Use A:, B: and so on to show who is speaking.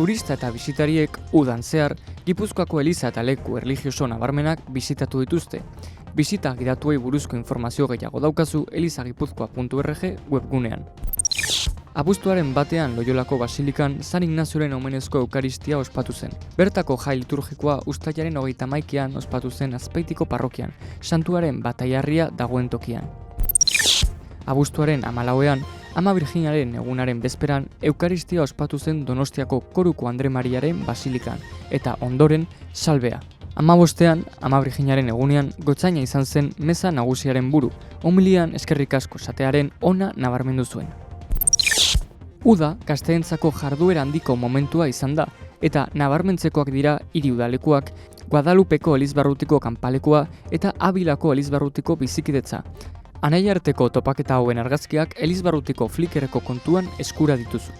A: turista eta bisitariek udan zehar Gipuzkoako eliza eta leku erlijioso nabarmenak bisitatu dituzte. Bisita gidatuei buruzko informazio gehiago daukazu elizagipuzkoa.org webgunean. Abuztuaren batean Loiolako Basilikan San Ignazioren omenezko eukaristia ospatu zen. Bertako jai liturgikoa uztailaren 31ean ospatu zen Azpeitiko parrokian, santuaren bataiarria dagoen tokian. Abuztuaren 14ean, Ama Virginiaren egunaren bezperan eukaristia ospatu zen Donostiako Koruko Andre Mariaren Basilikan, eta ondoren salbea. 15ean, Ama Virginiaren egunean gotzaina izan zen meza nagusiaren buru, homilian eskerrik asko esatearen ona nabarmendu zuen. Uda gazteentzako jarduera handiko momentua izan da, eta nabarmentzekoak dira hiri udalekuak, Guadalupeko elizbarrutiko kanpalekua eta Abilako elizbarrutiko bizikidetza. Anaiarteko topaketa hauen argazkiak elizbarrutiko Flickreko kontuan eskura dituzu.